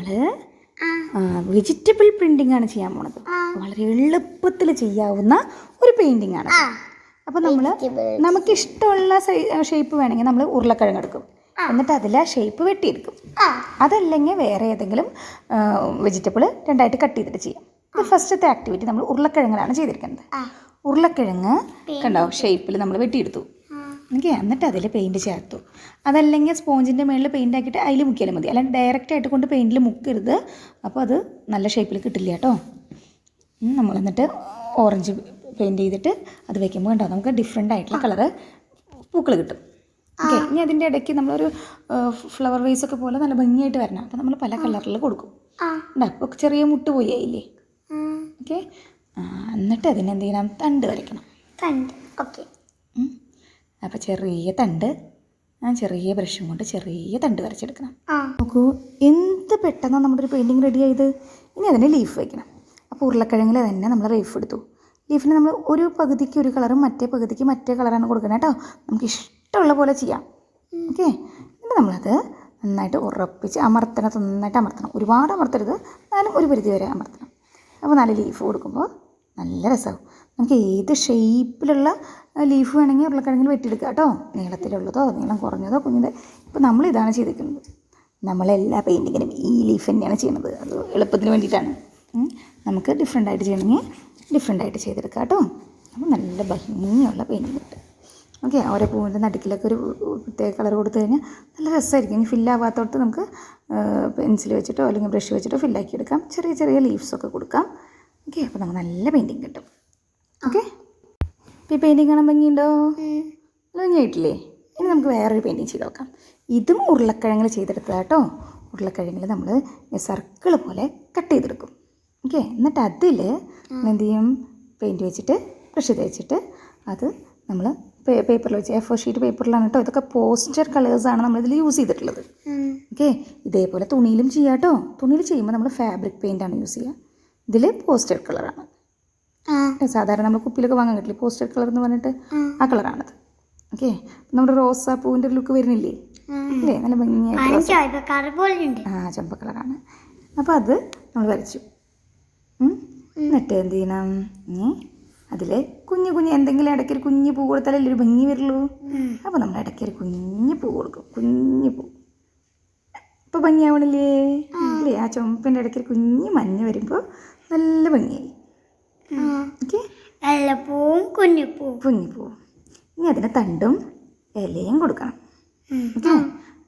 നമ്മൾ vegetable printing ആണ് ചെയ്യാൻ പോണത്. വളരെ എളുപ്പത്തിൽ ചെയ്യാവുന്ന ഒരു പെയിൻറ്റിംഗ് ആണ്. അപ്പോൾ നമുക്കിഷ്ടമുള്ള ഷേപ്പ് വേണമെങ്കിൽ നമ്മൾ ഉരുളക്കിഴങ്ങ് എടുക്കും, എന്നിട്ട് അതിൽ ഷേപ്പ് വെട്ടിയെടുക്കും. അതല്ലെങ്കിൽ വേറെ ഏതെങ്കിലും വെജിറ്റബിൾ രണ്ടായിട്ട് കട്ട് ചെയ്തിട്ട് ചെയ്യാം. ഇത് ഫസ്റ്റത്തെ ആക്ടിവിറ്റി നമ്മൾ ഉരുളക്കിഴങ്ങിലാണ് ചെയ്തിരിക്കുന്നത്. ഉരുളക്കിഴങ്ങ് കണ്ടോ ഷേപ്പിൽ നമ്മൾ വെട്ടിയെടുത്തു. ഓക്കെ, എന്നിട്ട് അതിൽ പെയിൻറ്റ് ചേർത്തു. അതല്ലെങ്കിൽ സ്പോഞ്ചിൻ്റെ മുകളിൽ പെയിൻ്റ് ആക്കിയിട്ട് അതിൽ മുക്കിയാലും മതി. അല്ലാണ്ട് ഡയറക്റ്റായിട്ട് കൊണ്ട് പെയിൻറ്റിൽ മുക്കരുത്, അപ്പോൾ അത് നല്ല ഷേപ്പിൽ കിട്ടില്ല കേട്ടോ. നമ്മൾ എന്നിട്ട് ഓറഞ്ച് പെയിൻറ്റ് ചെയ്തിട്ട് അത് വയ്ക്കുമ്പോൾ കണ്ടോ നമുക്ക് ഡിഫറെൻ്റ് ആയിട്ടുള്ള കളറ് പൂക്കൾ കിട്ടും. ഓക്കെ, ഇനി അതിൻ്റെ ഇടയ്ക്ക് നമ്മളൊരു ഫ്ലവർ വേസൊക്കെ പോലെ നല്ല ഭംഗിയായിട്ട് വരണം. അപ്പോൾ നമ്മൾ പല കളറിൽ കൊടുക്കും. അപ്പോൾ ചെറിയ മുട്ട് പോയി ആയില്ലേ. ഓക്കെ, എന്നിട്ട് അതിനെന്ത് ചെയ്യണം, തണ്ട് വരയ്ക്കണം. ഓക്കെ, അപ്പോൾ ചെറിയ തണ്ട് ചെറിയ ബ്രഷും കൊണ്ട് ചെറിയ തണ്ട് വരച്ചെടുക്കണം. നോക്കൂ എന്ത് പെട്ടെന്ന് നമ്മുടെ ഒരു പെയിൻറ്റിങ് റെഡി ആയത്. ഇനി അതിന് ലീഫ് വയ്ക്കണം. അപ്പോൾ ഉരുളക്കിഴങ്ങിൽ തന്നെ നമ്മൾ ലീഫ് എടുത്തു. ലീഫിന് നമ്മൾ ഒരു പകുതിക്ക് ഒരു കളറും മറ്റേ പകുതിക്ക് മറ്റേ കളറാണ് കൊടുക്കുന്നത് കേട്ടോ. നമുക്ക് ഇഷ്ടമുള്ള പോലെ ചെയ്യാം. ഓക്കെ, എന്നിട്ട് നമ്മളത് നന്നായിട്ട് ഉറപ്പിച്ച് നന്നായിട്ട് അമർത്തണം. ഒരുപാട് അമർത്തരുത്, എന്നാലും ഒരു പരിധി വരെ അമർത്തണം. അപ്പോൾ നല്ല ലീഫ് കൊടുക്കുമ്പോൾ നല്ല രസമാവും. നമുക്ക് ഏത് ഷേപ്പിലുള്ള ലീഫ് വേണമെങ്കിൽ ഉരുളക്കിഴങ്ങിൽ വെട്ടിയെടുക്കുക കേട്ടോ. നീളത്തിലുള്ളതോ നീളം കുറഞ്ഞതോ കുഞ്ഞത്. ഇപ്പോൾ നമ്മളിതാണ് ചെയ്തിരിക്കുന്നത്. നമ്മളെല്ലാ പെയിൻറ്റിങ്ങിനും ഈ ലീഫ് തന്നെയാണ് ചെയ്യുന്നത്. അത് എളുപ്പത്തിന് വേണ്ടിയിട്ടാണ്. നമുക്ക് ഡിഫറെൻ്റായിട്ട് ചെയ്യണമെങ്കിൽ ഡിഫറെൻ്റായിട്ട് ചെയ്തെടുക്കാം കേട്ടോ. അപ്പോൾ നല്ല ഭംഗിയുള്ള പെയിൻറ്റിങ് കിട്ടും. ഓക്കെ, ഓരോ പൂവിൻ്റെ നടുക്കിലൊക്കെ ഒരു പ്രത്യേക കളർ കൊടുത്തു കഴിഞ്ഞാൽ നല്ല രസമായിരിക്കും. ഇനി ഫില്ലാവാത്തോട്ട് നമുക്ക് പെൻസിൽ വെച്ചിട്ടോ അല്ലെങ്കിൽ ബ്രഷ് വെച്ചിട്ടോ ഫില്ലാക്കി എടുക്കാം. ചെറിയ ചെറിയ ലീവ്സൊക്കെ കൊടുക്കാം. ഓക്കെ, അപ്പോൾ നമുക്ക് നല്ല പെയിൻറ്റിങ് കിട്ടും. ഓക്കെ, ഇപ്പോൾ ഈ പെയിൻറ്റിങ് കാണാൻ ഭംഗിയുണ്ടോ? ഭംഗിയായിട്ടില്ലേ? ഇനി നമുക്ക് വേറൊരു പെയിൻറ്റിങ് ചെയ്ത് നോക്കാം. ഇതും ഉരുളക്കിഴങ്ങിൽ ചെയ്തെടുത്തതാണ് കേട്ടോ. ഉരുളക്കിഴങ്ങിൽ നമ്മൾ സർക്കിൾ പോലെ കട്ട് ചെയ്തെടുക്കും. ഓക്കെ, എന്നിട്ട് അതിൽ എന്ത് ചെയ്യും, പെയിൻറ്റ് വെച്ചിട്ട് ബ്രഷ് തേച്ചിട്ട് അത് നമ്മൾ പേപ്പറിൽ വെച്ച് A4 ഷീറ്റ് പേപ്പറിലാണ് കേട്ടോ. ഇതൊക്കെ പോസ്റ്റർ കളേഴ്സാണ് നമ്മളിതിൽ യൂസ് ചെയ്തിട്ടുള്ളത്. ഓക്കെ, ഇതേപോലെ തുണിയിലും ചെയ്യാം കേട്ടോ. തുണിയിൽ ചെയ്യുമ്പോൾ നമ്മൾ ഫാബ്രിക് പെയിൻ്റാണ് യൂസ് ചെയ്യുക. ഇതിൽ പോസ്റ്റർ കളറാണ്. സാധാരണ നമ്മൾ കുപ്പിയിലൊക്കെ വാങ്ങാൻ കിട്ടില്ലേ പോസ്റ്റർ കളർ എന്ന് പറഞ്ഞിട്ട്, ആ കളറാണത്. ഓക്കെ, നമ്മുടെ റോസാ പൂവിൻ്റെ ഒരു ലുക്ക് വരുന്നില്ലേ അല്ലേ, നല്ല ഭംഗിയായിട്ട് ചുമപ്പ കളറാണ്. അപ്പോൾ അത് നമ്മൾ വരച്ചു. എന്നിട്ട് എന്ത് ചെയ്യണം, അതിൽ കുഞ്ഞു കുഞ്ഞ് എന്തെങ്കിലും ഇടയ്ക്കൊരു കുഞ്ഞു പൂ കൊടുത്താലല്ലേ ഒരു ഭംഗി വരുള്ളൂ. അപ്പോൾ നമ്മൾ ഇടയ്ക്കൊരു കുഞ്ഞു പൂ കൊടുക്കും. കുഞ്ഞു പൂ ഇപ്പോൾ ഭംഗിയാവണില്ലേ അല്ലേ. ആ ചുമപ്പിൻ്റെ ഇടയ്ക്കൊരു കുഞ്ഞു മഞ്ഞ വരുമ്പോൾ നല്ല ഭംഗിയായി. ഓക്കെ, കുഞ്ഞിപ്പൂവും ഇനി അതിന് തണ്ടും ഇലയും കൊടുക്കണം. ഓക്കെ,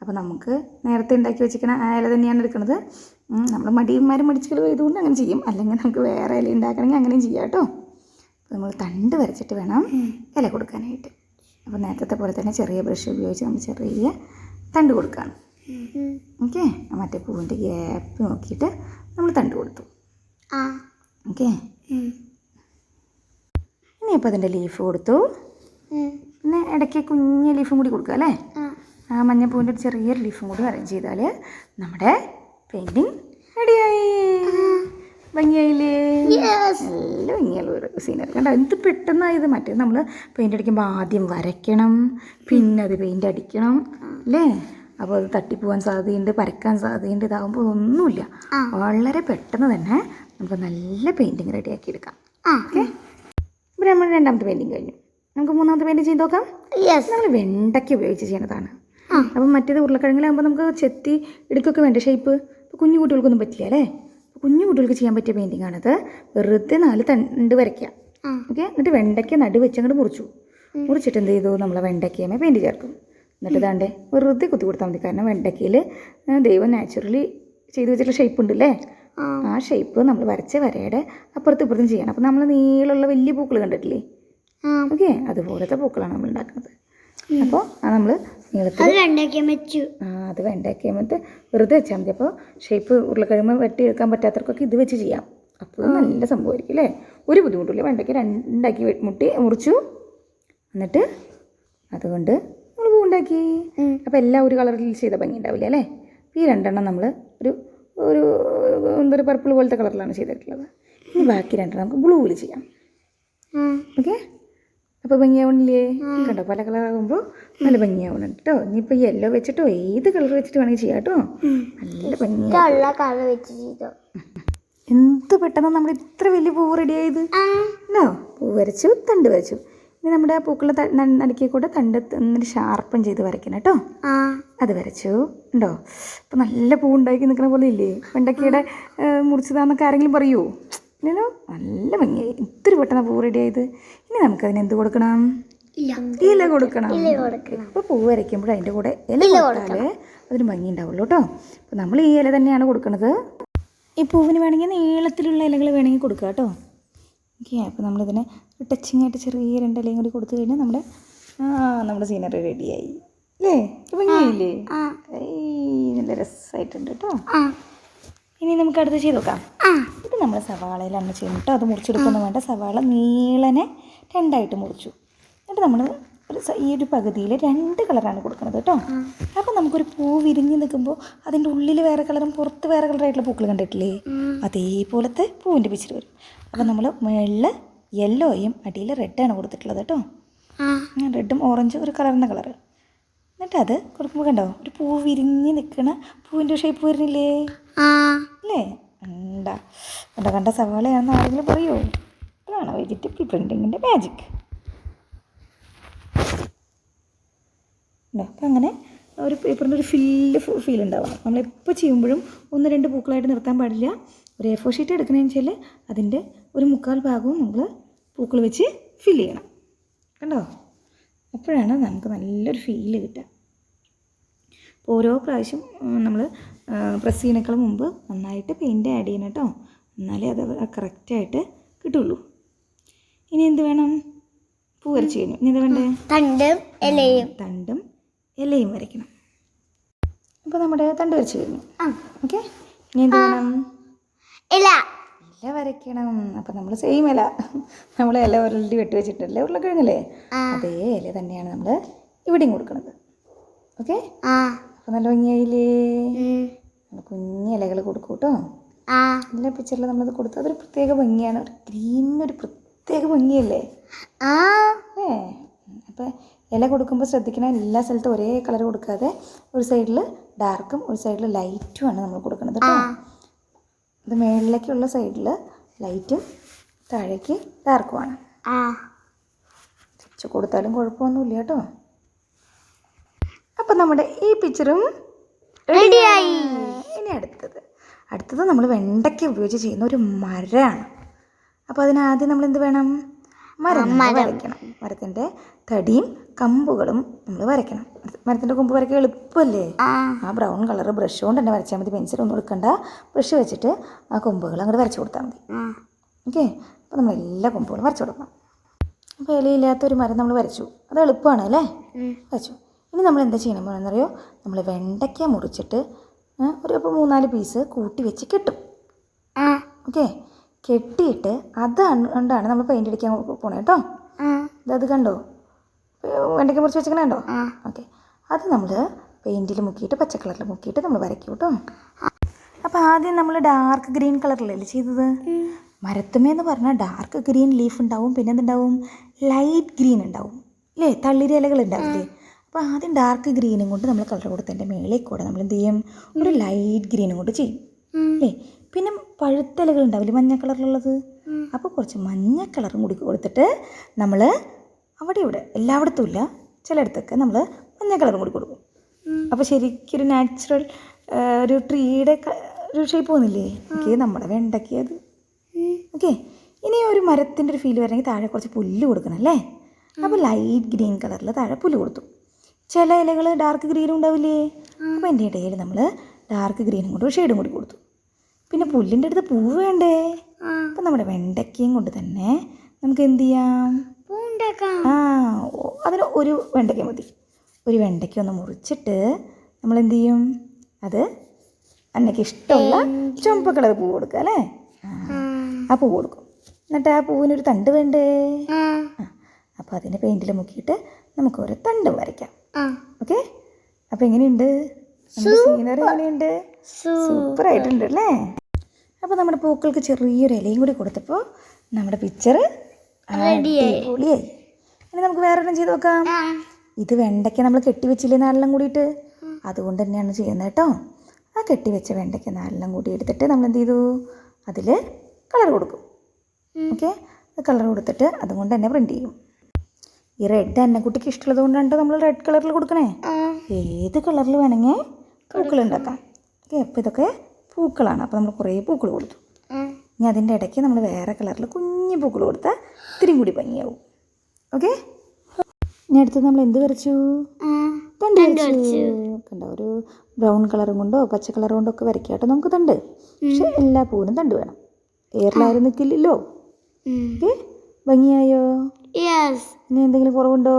അപ്പോൾ നമുക്ക് നേരത്തെ ഉണ്ടാക്കി വെച്ചിരിക്കണ ആ ഇല തന്നെയാണ് എടുക്കുന്നത്. നമ്മൾ മടിച്ചിട്ട് ആയതുകൊണ്ട് അങ്ങനെ ചെയ്യും. അല്ലെങ്കിൽ നമുക്ക് വേറെ ഇല ഉണ്ടാക്കണമെങ്കിൽ അങ്ങനെയും ചെയ്യാം കേട്ടോ. അപ്പോൾ നമ്മൾ തണ്ട് വരച്ചിട്ട് വേണം ഇല കൊടുക്കാനായിട്ട്. അപ്പോൾ നേരത്തെ പോലെ തന്നെ ചെറിയ ബ്രഷ് ഉപയോഗിച്ച് നമ്മൾ ചെറിയ തണ്ട് കൊടുക്കുകയാണ്. ഓക്കെ, മറ്റേ പൂവിൻ്റെ ഗ്യാപ്പ് നോക്കിയിട്ട് നമ്മൾ തണ്ട് കൊടുത്തു. ഓക്കെ, ഇനിയിപ്പോൾ അതിൻ്റെ ലീഫ് കൊടുത്തു. പിന്നെ ഇടയ്ക്ക് കുഞ്ഞ് ലീഫും കൂടി കൊടുക്കുക അല്ലേ. ആ മഞ്ഞപ്പൂവിൻ്റെ ഒരു ചെറിയൊരു ലീഫും കൂടി അറേഞ്ച് ചെയ്താൽ നമ്മുടെ പെയിൻറ്റിങ് റെഡിയായി. ഭംഗിയായില്ലേ? നല്ല ഭംഗിയുള്ള ഒരു സീനറി കണ്ടോ. എന്ത് പെട്ടെന്നായത്. മറ്റേ നമ്മൾ പെയിൻ്റ് അടിക്കുമ്പോൾ ആദ്യം വരയ്ക്കണം, പിന്നെ അത് പെയിൻ്റ് അടിക്കണം അല്ലേ. അപ്പോൾ അത് തട്ടിപ്പോവാൻ സാധ്യതയുണ്ട്, പരക്കാൻ സാധ്യതയുണ്ട്. ഇതാകുമ്പോൾ ഒന്നുമില്ല, വളരെ പെട്ടെന്ന് തന്നെ നമുക്ക് നല്ല പെയിൻറ്റിങ് റെഡിയാക്കി എടുക്കാം. ഓക്കെ, ഇപ്പോൾ നമ്മൾ രണ്ടാമത്തെ പെയിൻറ്റിങ് കഴിഞ്ഞു. നമുക്ക് മൂന്നാമത്തെ പെയിൻറ്റിങ് ചെയ്ത് നോക്കാം. നമ്മൾ വെണ്ടയ്ക്ക ഉപയോഗിച്ച് ചെയ്യുന്നതാണ്. അപ്പം മറ്റേത് ഉരുളക്കിഴങ്ങിലാകുമ്പോൾ നമുക്ക് ചെത്തി എടുക്കുകയൊക്കെ വേണ്ട ഷേപ്പ്. ഇപ്പോൾ കുഞ്ഞു കുട്ടികൾക്കൊന്നും പറ്റില്ല അല്ലേ. കുഞ്ഞു കുട്ടികൾക്ക് ചെയ്യാൻ പറ്റിയ പെയിൻറ്റിംഗ് ആണിത്. വെറുതെ 4 തണ്ട് വരയ്ക്കുക. ഓക്കെ, എന്നിട്ട് വെണ്ടയ്ക്ക നടു വെച്ച് അങ്ങോട്ട് മുറിച്ചിട്ട് എന്ത് ചെയ്തു, നമ്മൾ വെണ്ടയ്ക്കയമേ പെയിൻറ്റ് ചേർക്കും. എന്നിട്ട് ഇതാണ്ടേ വെറുതെ കുത്തി കൊടുത്താൽ മതി. കാരണം വെണ്ടയ്ക്കയിൽ ദൈവം നാച്ചുറലി ചെയ്ത് വെച്ചിട്ടുള്ള ഷേപ്പ് ഉണ്ടല്ലേ, ആ ഷേപ്പ് നമ്മൾ വരച്ച വരയുടെ അപ്പുറത്തും ഇപ്പുറത്തും ചെയ്യണം. അപ്പോൾ നമ്മൾ നീളമുള്ള വലിയ പൂക്കൾ കണ്ടിട്ടില്ലേ, ഓക്കെ, അതുപോലത്തെ പൂക്കളാണ് നമ്മൾ ഉണ്ടാക്കുന്നത്. അപ്പോൾ അത് നമ്മൾ നീളത്തിൽ അത് വെണ്ടയ്ക്ക മറ്റ് വെറുതെ വെച്ചാൽ മതി. അപ്പോൾ ഷേപ്പ് ഉരുളക്കിഴങ്ങ് വെട്ടിയെടുക്കാൻ പറ്റാത്തവർക്കൊക്കെ ഇത് വെച്ച് ചെയ്യാം. അപ്പോൾ നല്ല സംഭവമായിരിക്കും അല്ലേ. ഒരു ബുദ്ധിമുട്ടില്ല. വെണ്ടയ്ക്ക രണ്ടാക്കി മുറിച്ചു, എന്നിട്ട് അതുകൊണ്ട് നമ്മൾ പൂണ്ടാക്കി. അപ്പോൾ എല്ലാം ഒരു കളറിൽ ചെയ്ത ഭംഗി ഉണ്ടാവില്ല അല്ലേ. ഈ 2 നമ്മൾ ഒരു എന്തൊരു പർപ്പിൾ പോലത്തെ കളറിലാണ് ചെയ്തിട്ടുള്ളത്. ഇനി ബാക്കി 2 നമുക്ക് ബ്ലൂവിൽ ചെയ്യാം. ഓക്കെ, അപ്പോൾ ഭംഗിയാവണില്ലേ? കണ്ടോ, പല കളറാകുമ്പോൾ നല്ല ഭംഗിയാവണം കേട്ടോ. ഇനിയിപ്പോൾ യെല്ലോ വെച്ചിട്ടോ ഏത് കളർ വെച്ചിട്ട് വേണമെങ്കിൽ ചെയ്യാം കേട്ടോ. നല്ല ഭംഗിയാവും. എന്ത് പെട്ടെന്ന് നമ്മൾ ഇത്ര വലിയ പൂവ് റെഡി ആയത് ഉണ്ടോ. പൂ വരച്ചു, തണ്ട് വരച്ചു. ഇനി നമ്മുടെ ആ പൂക്കളുടെ നടുക്കി കൂടെ തണ്ട് ഷാർപ്പൻ ചെയ്ത് വരയ്ക്കണം കേട്ടോ. അത് വരച്ചു ഉണ്ടോ. ഇപ്പം നല്ല പൂ ഉണ്ടാക്കി നിൽക്കുന്ന പോലെ ഇല്ലേ? വെണ്ടക്കയുടെ മുറിച്ചതാന്നൊക്കെ ആരെങ്കിലും പറയുമോ? ഇല്ലല്ലോ. നല്ല ഭംഗിയായി. ഇത്തിരി പെട്ടെന്ന് പൂ റെഡി ആയത്. ഇനി നമുക്കതിന് എന്ത് കൊടുക്കണം? ഇല കൊടുക്കണം. ഇപ്പോൾ പൂ വരയ്ക്കുമ്പോൾ അതിൻ്റെ കൂടെ ഇല കൊടുത്താൽ അതിന് ഭംഗി ഉണ്ടാവുള്ളൂ കേട്ടോ. അപ്പോൾ നമ്മൾ ഈ ഇല തന്നെയാണ് കൊടുക്കുന്നത്. ഈ പൂവിന് വേണമെങ്കിൽ നീളത്തിലുള്ള ഇലകൾ വേണമെങ്കിൽ കൊടുക്കുക കേട്ടോ. ഓക്കെ. അപ്പോൾ നമ്മളിതിനെ ടച്ചിങ് ആയിട്ട് ചെറിയ 2 ഇലയും കൂടി കൊടുത്തു കഴിഞ്ഞാൽ നമ്മുടെ സീനറി റെഡിയായി അല്ലേ? ഭംഗിയായില്ലേ? നല്ല രസമായിട്ടുണ്ട് കേട്ടോ. ഇനി നമുക്ക് അടുത്ത് ചെയ്ത് നോക്കാം. ഇത് നമ്മൾ സവാളയിലാണ് ചെയ്യുന്നത് കേട്ടോ. അത് മുറിച്ചെടുക്കൊന്നും വേണ്ട. സവാള നീളനെ 2ആയിട്ട് മുറിച്ചു. എന്നിട്ട് നമ്മൾ ഈ ഒരു പകുതിയിൽ 2 കളറാണ് കൊടുക്കുന്നത് കേട്ടോ. അപ്പോൾ നമുക്കൊരു പൂ വിരിഞ്ഞ് നിൽക്കുമ്പോൾ അതിൻ്റെ ഉള്ളിൽ വേറെ കളറും പുറത്ത് വേറെ കളറായിട്ടുള്ള പൂക്കൾ കണ്ടിട്ടില്ലേ? അതേപോലത്തെ പൂവിൻ്റെ പിക്ചർ വരും. അപ്പോൾ നമ്മൾ മുകളിൽ യെല്ലോയും അടിയിൽ റെഡാണ് കൊടുത്തിട്ടുള്ളത് കേട്ടോ. റെഡും ഓറഞ്ചും ഒരു കളർന്ന കളറ്. എന്നിട്ട് അത് കൊടുക്കുമ്പോൾ കണ്ടോ, ഒരു പൂ വിരിഞ്ഞ് നിൽക്കണ പൂവിൻ്റെ ഷേപ്പ് വരുന്നില്ലേ? അല്ലേ? കണ്ട സവാളയാണെന്ന് ആരെങ്കിലും പറയുമോ? അതാണ് വെജിറ്റബിൾ പ്രിൻറ്റിങ്ങിൻ്റെ മാജിക്. അപ്പം അങ്ങനെ ഒരു പേപ്പറിൻ്റെ ഒരു ഫീൽ ഉണ്ടാവണം. നമ്മളെപ്പോൾ ചെയ്യുമ്പോഴും 1-2 പൂക്കളായിട്ട് നിർത്താൻ പാടില്ല. ഒരു A4 ഷീറ്റ് എടുക്കണമെന്ന് വെച്ചാൽ അതിൻ്റെ ഒരു 1/4 ഭാഗവും നമ്മൾ പൂക്കൾ വെച്ച് ഫില്ല് ചെയ്യണം. കണ്ടോ? അപ്പോഴാണ് നമുക്ക് നല്ലൊരു ഫീല് കിട്ടുക. അപ്പോൾ ഓരോ പ്രാവശ്യം നമ്മൾ പ്രസ് ചെയ്യുന്നതിനേക്കാൾ മുമ്പ് നന്നായിട്ട് പെയിൻറ്റ് ആഡ് ചെയ്യണം കേട്ടോ. എന്നാലേ അത് കറക്റ്റായിട്ട് കിട്ടുള്ളൂ. ഇനി എന്ത് വേണം? പൂ വരച്ച് കഴിഞ്ഞു. ഇനി എന്താ വേണ്ടേ? തണ്ടും ഇലയും വരയ്ക്കണം. അപ്പോൾ നമ്മുടെ തണ്ട് വരച്ച് കഴിഞ്ഞു. ഓക്കെ. ഇനി എന്ത് വേണം? ഇല വരയ്ക്കണം. അപ്പം നമ്മൾ സെയിം ഇല നമ്മൾ ഇല ഒരണ്ടി വെട്ടി വെച്ചിട്ടല്ലേ ഉരുളക്കിഴങ്ങല്ലേ, അതേ ഇല തന്നെയാണ് നമ്മൾ ഇവിടെയും കൊടുക്കുന്നത്. ഓക്കെ. അപ്പം നല്ല ഭംഗിയായില്ലേ? നമ്മൾ കുഞ്ഞ് ഇലകൾ കൊടുക്കും കേട്ടോ. എല്ലാ പിക്ചറിൽ നമ്മളത് കൊടുത്തു. അതൊരു പ്രത്യേക ഭംഗിയാണ്. ഗ്രീനൊരു പ്രത്യേക ഭംഗിയല്ലേ? അപ്പം ഇല കൊടുക്കുമ്പോൾ ശ്രദ്ധിക്കണം, എല്ലാ സ്ഥലത്തും ഒരേ കളർ കൊടുക്കാതെ ഒരു സൈഡിൽ ഡാർക്കും ഒരു സൈഡിൽ ലൈറ്റുമാണ് നമ്മൾ കൊടുക്കുന്നത് കേട്ടോ. ഇത് മേളിലേക്കുള്ള സൈഡിൽ ലൈറ്റും താഴേക്ക് ഡാർക്കുമാണ്. കുറച്ച് കൊടുത്താലും കുഴപ്പമൊന്നുമില്ല കേട്ടോ. അപ്പം നമ്മുടെ ഈ പിക്ചറും റെഡിയായി. ഇനി അടുത്തത് നമ്മൾ വെണ്ടയ്ക്ക ഉപയോഗിച്ച് ചെയ്യുന്ന ഒരു മരമാണ്. അപ്പോൾ അതിനാദ്യം നമ്മൾ എന്ത് വേണം? മരം വരയ്ക്കണം. മരത്തിൻ്റെ തടിയും കമ്പുകളും നമ്മൾ വരയ്ക്കണം. മരത്തിൻ്റെ കൊമ്പ് വരയ്ക്കാൻ എളുപ്പമല്ലേ? ആ ബ്രൗൺ കളർ ബ്രഷ് കൊണ്ട് തന്നെ വരച്ചാൽ മതി. പെൻസിലൊന്നും എടുക്കണ്ട. ബ്രഷ് വെച്ചിട്ട് ആ കൊമ്പുകൾ അങ്ങോട്ട് വരച്ച് കൊടുത്താൽ മതി. ഓക്കെ. അപ്പോൾ നമ്മൾ എല്ലാ കൊമ്പുകളും വരച്ച് കൊടുക്കണം. അപ്പോൾ ഇലയില്ലാത്തൊരു മരം നമ്മൾ വരച്ചു. അത് എളുപ്പമാണ് അല്ലേ? വരച്ചു. ഇനി നമ്മൾ എന്താ ചെയ്യണമെന്നറിയോ? നമ്മൾ വെണ്ടയ്ക്ക മുറിച്ചിട്ട് അപ്പോൾ 3-4 പീസ് കൂട്ടി വെച്ച് കെട്ടും. ഓക്കെ. കെട്ടിയിട്ട് അതുകൊണ്ടാണ് നമ്മൾ പെയിൻ്റ് അടിക്കാൻ പോണേ കേട്ടോ. അത് കണ്ടോ, വെണ്ടയ്ക്ക മുറിച്ച് വെച്ചിങ്ങനെ കണ്ടോ? ഓക്കെ. അത് നമ്മൾ പെയിൻറ്റിൽ മുക്കിയിട്ട് പച്ച കളറിൽ മുക്കിയിട്ട് നമ്മൾ വരയ്ക്കും കേട്ടോ. അപ്പോൾ ആദ്യം നമ്മൾ ഡാർക്ക് ഗ്രീൻ കളറിലല്ലേ ചെയ്തത്? മരത്തുമേന്ന് പറഞ്ഞാൽ ഡാർക്ക് ഗ്രീൻ ലീഫ് ഉണ്ടാവും, പിന്നെ എന്തുണ്ടാവും? ലൈറ്റ് ഗ്രീൻ ഉണ്ടാവും അല്ലേ? തളിരി ഇലകൾ ഉണ്ടാവില്ലേ? അപ്പോൾ ആദ്യം ഡാർക്ക് ഗ്രീനും കൊണ്ട് നമ്മൾ കളർ കൊടുത്തതിൻ്റെ മേളിൽ കൂടെ നമ്മൾ എന്ത് ചെയ്യും? ഒരു ലൈറ്റ് ഗ്രീനും കൊണ്ട് ചെയ്യും അല്ലേ? പിന്നെ പഴുത്ത ഇലകൾ ഉണ്ടാവില്ലേ മഞ്ഞ കളറിലുള്ളത്? അപ്പോൾ കുറച്ച് മഞ്ഞ കളറും കൂടി കൊടുത്തിട്ട് നമ്മൾ ഇവിടെ എല്ലായിടത്തും ഇല്ല, ചിലയിടത്തൊക്കെ നമ്മൾ മഞ്ഞ കളറും കൂടി കൊടുക്കും. അപ്പോൾ ശരിക്കൊരു നാച്ചുറൽ ഒരു ട്രീയുടെ ഒരു ഷേപ്പ് വന്നില്ലേ? ഓക്കെ. നമ്മുടെ വെണ്ടയ്ക്ക് അത്. ഓക്കെ. ഇനി ഒരു മരത്തിൻ്റെ ഒരു ഫീൽ വരണമെങ്കിൽ താഴെ കുറച്ച് പുല്ല് കൊടുക്കണം അല്ലേ? അപ്പോൾ ലൈറ്റ് ഗ്രീൻ കളറിൽ താഴെ പുല്ല് കൊടുത്തു. ചില ഇലകൾ ഡാർക്ക് ഗ്രീനും ഉണ്ടാവില്ലേ? അപ്പോൾ എൻ്റെ ഇടയിൽ നമ്മൾ ഡാർക്ക് ഗ്രീനും കൊണ്ട് ഷെയ്ഡും കൂടി കൊടുത്തു. പിന്നെ പുല്ലിൻ്റെ അടുത്ത് പൂവ് വേണ്ടേ? അപ്പം നമ്മുടെ വെണ്ടയ്ക്കയും കൊണ്ട് തന്നെ നമുക്ക് എന്ത് ചെയ്യാം? അതിന് ഒരു വെണ്ടയ്ക്ക മതി. ഒരു വെണ്ടയ്ക്ക ഒന്ന് മുറിച്ചിട്ട് നമ്മൾ എന്ത് ചെയ്യും? അത് അന്നയ്ക്ക് ഇഷ്ടമുള്ള ചുവപ്പ് കളർ പൂവ് കൊടുക്കുക അല്ലേ? ആ പൂവ് കൊടുക്കും. എന്നിട്ട് ആ പൂവിനൊരു തണ്ട് വേണ്ടേ? അപ്പോൾ അതിന് പെയിൻറ്റിൽ മുക്കിയിട്ട് നമുക്ക് ഒരു തണ്ടും വരയ്ക്കാം. ഓക്കെ. അപ്പോൾ എങ്ങനെയുണ്ട്? സീനറി എങ്ങനെയുണ്ട്? സൂപ്പറായിട്ടുണ്ട് അല്ലേ? അപ്പോൾ നമ്മുടെ പൂക്കൾക്ക് ചെറിയൊരു ഇലയും കൂടി കൊടുത്തപ്പോൾ നമ്മുടെ പിക്ചർ അടിപൊളിയായി. ഇനി നമുക്ക് വേറെ ഒരെണ്ണം ചെയ്ത് നോക്കാം. ഇത് വെണ്ടയ്ക്ക നമ്മൾ കെട്ടിവെച്ചില്ലേ നാലെണ്ണം കൂടിയിട്ട്, അതുകൊണ്ട് തന്നെയാണ് ചെയ്യുന്നത് കേട്ടോ. ആ കെട്ടിവെച്ച വെണ്ടയ്ക്ക നാലെണ്ണം കൂടി എടുത്തിട്ട് നമ്മൾ എന്ത് ചെയ്തു, അതിൽ കളർ കൊടുക്കും. ഓക്കെ, കളർ കൊടുത്തിട്ട് അതുകൊണ്ട് തന്നെ പ്രിൻറ്റ് ചെയ്യും. ഈ റെഡ് അന്നക്കുട്ടിക്ക് ഇഷ്ടമുള്ളത് കൊണ്ടാണ് നമ്മൾ റെഡ് കളറിൽ കൊടുക്കണേ. ഏത് കളറിൽ വേണമെങ്കിൽ പൂക്കൾ ഉണ്ടാക്കാം. ഓക്കെ, അപ്പോൾ ഇതൊക്കെ പൂക്കളാണ്. അപ്പോൾ നമ്മൾ കുറേ പൂക്കൾ കൊടുത്തു. ഇനി അതിൻ്റെ ഇടയ്ക്ക് നമ്മൾ വേറെ കളറിൽ കുഞ്ഞു പൂക്കൾ കൊടുത്താൽ ഇത്തിരി കൂടി ഭംഗിയാവും. ഓക്കെ, ഇനി അടുത്ത് നമ്മൾ എന്ത് വരച്ചു? തണ്ട് വരച്ചു. കണ്ടോ, ഒരു ബ്രൗൺ കളറും കൊണ്ടോ പച്ച കളർ കൊണ്ടോ ഒക്കെ വരയ്ക്കാം കേട്ടോ നമുക്ക് തണ്ട്. പക്ഷെ എല്ലാ പൂവിനും തണ്ട് വേണം. എയറിലാരും നിൽക്കില്ലല്ലോ. ഓക്കെ, ഭംഗിയായോ? ഇനി എന്തെങ്കിലും കുറവുണ്ടോ?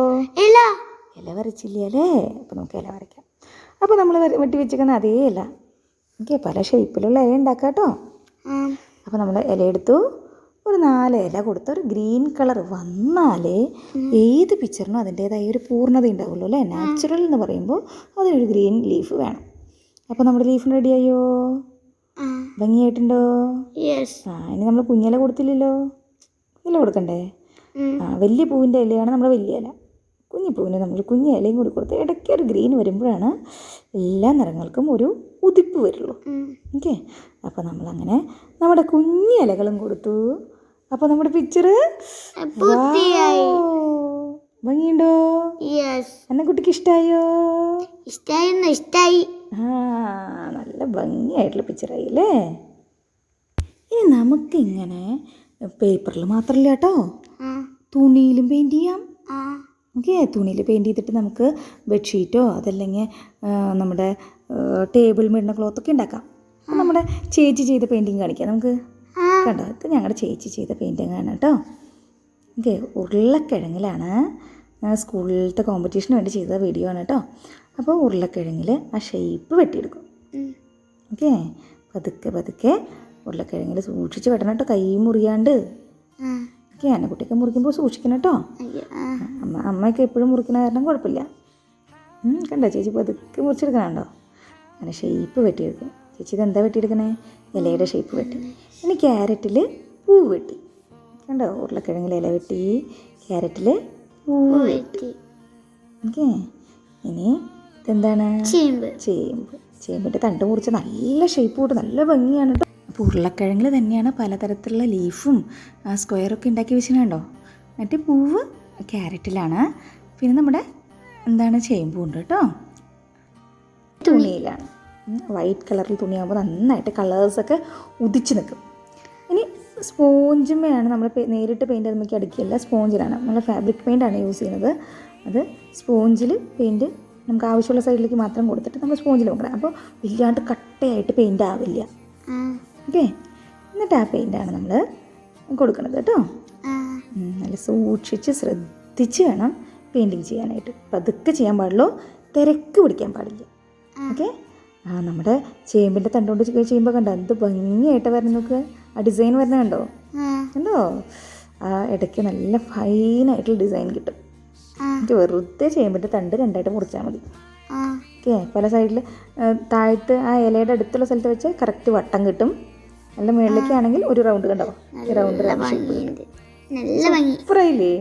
ഇല വരച്ചില്ല അല്ലേ? അപ്പോൾ നമുക്ക് ഇല വരയ്ക്കാം. അപ്പോൾ നമ്മൾ വെട്ടി വെച്ചിരിക്കുന്ന അതേ ഇല. ഓക്കെ, പല ഷേപ്പിലുള്ള ഇല ഉണ്ടാക്കാം കേട്ടോ. അപ്പോൾ നമ്മൾ ഇല എടുത്തു, ഒരു 4 ഇല കൊടുത്ത് ഒരു ഗ്രീൻ കളർ വന്നാലേ ഏത് പിക്ചറിനും അതിൻ്റേതായ ഒരു പൂർണ്ണത ഉണ്ടാവുള്ളൂ അല്ലേ. നാച്ചുറൽ എന്ന് പറയുമ്പോൾ അതിനൊരു ഗ്രീൻ ലീഫ് വേണം. അപ്പോൾ നമ്മുടെ ലീഫ് റെഡിയായോ? ഭംഗിയായിട്ടുണ്ടോ? ഇനി നമ്മൾ കുഞ്ഞില കൊടുത്തില്ലല്ലോ. ഇല കൊടുക്കണ്ടേ? വലിയ പൂവിൻ്റെ ഇലയാണ് നമ്മുടെ വലിയ ഇല. കുഞ്ഞു പൂവിന് നമ്മൾ കുഞ്ഞു ഇലയും കൂടി കൊടുത്ത് ഇടയ്ക്ക് ഒരു ഗ്രീൻ വരുമ്പോഴാണ് എല്ലാ നിറങ്ങൾക്കും ഒരു ഉതിപ്പ് വരുള്ളൂ. ഓക്കെ, അപ്പോൾ നമ്മളങ്ങനെ നമ്മുടെ കുഞ്ഞു ഇലകളും കൊടുത്തു. അപ്പോൾ നമ്മുടെ പിക്ചർ ഭംഗിയുണ്ടോ? അന്നക്കുട്ടിക്ക് ഇഷ്ടമായോ? ഇഷ്ടായി. നല്ല ഭംഗിയായിട്ടുള്ള പിക്ചറായി അല്ലേ. ഇനി നമുക്കിങ്ങനെ പേപ്പറിൽ മാത്രമല്ല കേട്ടോ, തുണിയിലും പെയിൻറ്റ് ചെയ്യാം. ഓക്കെ, തുണിയിൽ പെയിൻറ്റ് ചെയ്തിട്ട് നമുക്ക് ബെഡ്ഷീറ്റോ അതല്ലെങ്കിൽ നമ്മുടെ ടേബിൾ മേടുന്ന ക്ലോത്തൊക്കെ ഉണ്ടാക്കാം. നമ്മുടെ ചേച്ചി ചെയ്ത പെയിൻറ്റിങ് കാണിക്കാം നമുക്ക്. കണ്ടോ, ഇത് ഞങ്ങളുടെ ചേച്ചി ചെയ്ത പെയിൻറ്റിങ് ആണ് കേട്ടോ. ഓക്കെ, ഉരുളക്കിഴങ്ങിലാണ് സ്കൂളിലത്തെ കോമ്പറ്റീഷന് വേണ്ടി ചെയ്ത വീഡിയോ ആണ് കേട്ടോ. അപ്പോൾ ഉരുളക്കിഴങ്ങിൽ ആ ഷേപ്പ് വെട്ടിയെടുക്കും. ഓക്കെ, പതുക്കെ ഉരുളക്കിഴങ്ങിൽ സൂക്ഷിച്ച് വെട്ടണം കേട്ടോ, കൈ മുറിയാണ്ട്. ഓക്കെ, അന്നക്കുട്ടിയൊക്കെ മുറിക്കുമ്പോൾ സൂക്ഷിക്കണം കേട്ടോ. അമ്മയൊക്കെ എപ്പോഴും മുറിക്കുന്ന കാരണം കുഴപ്പമില്ല. കണ്ടോ, ചേച്ചി പതുക്കെ മുറിച്ചെടുക്കണുണ്ടോ? അങ്ങനെ ഷേപ്പ് വെട്ടിയെടുക്കും. ചേച്ചി ഇതെന്താ വെട്ടിയെടുക്കണേ? ഇലയുടെ ഷേപ്പ് വെട്ടി. ഇനി ക്യാരറ്റിൽ പൂവ് വെട്ടി. കണ്ടോ, ഉരുളക്കിഴങ്ങിൽ ഇല വെട്ടി, ക്യാരറ്റിൽ പൂവ് വെട്ടി. ഓക്കെ, ഇനി ഇതെന്താണ്? ചേമ്പിൻ്റെ തണ്ട് മുറിച്ച് നല്ല ഷേപ്പ് കൂട്ട് നല്ല ഭംഗിയാണ് കേട്ടോ. അപ്പോൾ ഉരുളക്കിഴങ്ങിൽ തന്നെയാണ് പലതരത്തിലുള്ള ലീഫും സ്ക്വയറൊക്കെ ഉണ്ടാക്കി വെച്ചിട്ടുണ്ടോ. മറ്റേ പൂവ് ക്യാരറ്റിലാണ്. പിന്നെ നമ്മുടെ എന്താണ്, ചേമ്പുണ്ട് കേട്ടോ. തുണിയിലാണ്. വൈറ്റ് കളറിൽ തുണിയാകുമ്പോൾ നന്നായിട്ട് കളേഴ്സൊക്കെ ഉദിച്ച് നിൽക്കും. ഇനി സ്പോഞ്ചുമ്മയാണ് നമ്മൾ നേരിട്ട് പെയിൻറ്റ് അതുമ്മയ്ക്ക് അടിക്കില്ല, സ്പോഞ്ചിലാണ്. നമ്മൾ ഫാബ്രിക് പെയിൻ്റാണ് യൂസ് ചെയ്യുന്നത്. അത് സ്പോഞ്ചിൽ പെയിൻറ്റ് നമുക്ക് ആവശ്യമുള്ള സൈഡിലേക്ക് മാത്രം കൊടുത്തിട്ട് നമ്മൾ സ്പോഞ്ചിൽ നോക്കണം. അപ്പോൾ വലിയാണ്ട് കട്ടയായിട്ട് പെയിൻ്റ് ആവില്ല. ഓക്കെ, എന്നിട്ട് ആ പെയിൻ്റാണ് നമ്മൾ കൊടുക്കുന്നത് കേട്ടോ. നല്ല സൂക്ഷിച്ച് ശ്രദ്ധിച്ച് വേണം പെയിൻറ്റിങ് ചെയ്യാനായിട്ട്. പതുക്കെ ചെയ്യാൻ പാടുള്ളൂ, തിരക്ക് പിടിക്കാൻ പാടില്ല. ഓക്കെ, നമ്മുടെ ചേമ്പിൻ്റെ തണ്ടുകൊണ്ട് ചെയ്യുമ്പോൾ കണ്ടോ എന്ത് ഭംഗിയായിട്ട് വരണം. നോക്ക്, ആ ഡിസൈൻ വരുന്നത് കണ്ടോ? കണ്ടോ, ആ ഇടയ്ക്ക് നല്ല ഫൈനായിട്ടുള്ള ഡിസൈൻ കിട്ടും. വെറുതെ ചേമ്പിൻ്റെ തണ്ട് രണ്ടായിട്ട് മുറിച്ചാൽ മതി. ഓക്കെ, പല സൈഡിൽ താഴത്ത് ആ ഇലയുടെ അടുത്തുള്ള സ്ഥലത്ത് വെച്ച് കറക്റ്റ് വട്ടം കിട്ടും. നല്ല മുകളിലേക്കാണെങ്കിൽ ഒരു റൗണ്ട് കണ്ടോ, റൗണ്ട് സൂപ്പറായില്ലേ.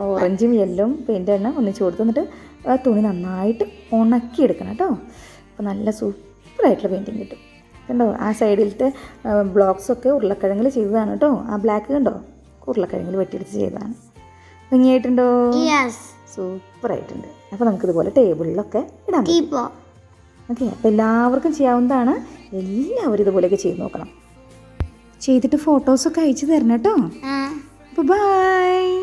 ഓറഞ്ചും യെല്ലും പെയിൻ്റാണ് ഒന്നിച്ച് കൊടുത്തു. എന്നിട്ട് ആ തുണി നന്നായിട്ട് ഉണക്കിയെടുക്കണം കേട്ടോ. അപ്പോൾ നല്ല സൂപ്പറായിട്ടുള്ള പെയിൻറ്റിങ് കിട്ടും. കണ്ടോ, ആ സൈഡിലത്തെ ബ്ലോക്സൊക്കെ ഉരുളക്കിഴങ്ങിൽ ചെയ്തതാണ് കേട്ടോ. ആ ബ്ലാക്ക് കണ്ടോ, ഉരുളക്കിഴങ്ങിൽ വെട്ടിയെടുത്ത് ചെയ്തതാണ്. ഭംഗിയായിട്ടുണ്ടോ? സൂപ്പറായിട്ടുണ്ട്. അപ്പോൾ നമുക്കിതുപോലെ ടേബിളിലൊക്കെ ഇടാം. ഓക്കെ, അപ്പോൾ എല്ലാവർക്കും ചെയ്യാവുന്നതാണ്. എല്ലാവരും ഇതുപോലെയൊക്കെ ചെയ്ത് നോക്കണം. ചെയ്തിട്ട് ഫോട്ടോസൊക്കെ അയച്ചു തരണം കേട്ടോ. അപ്പോൾ ബൈ.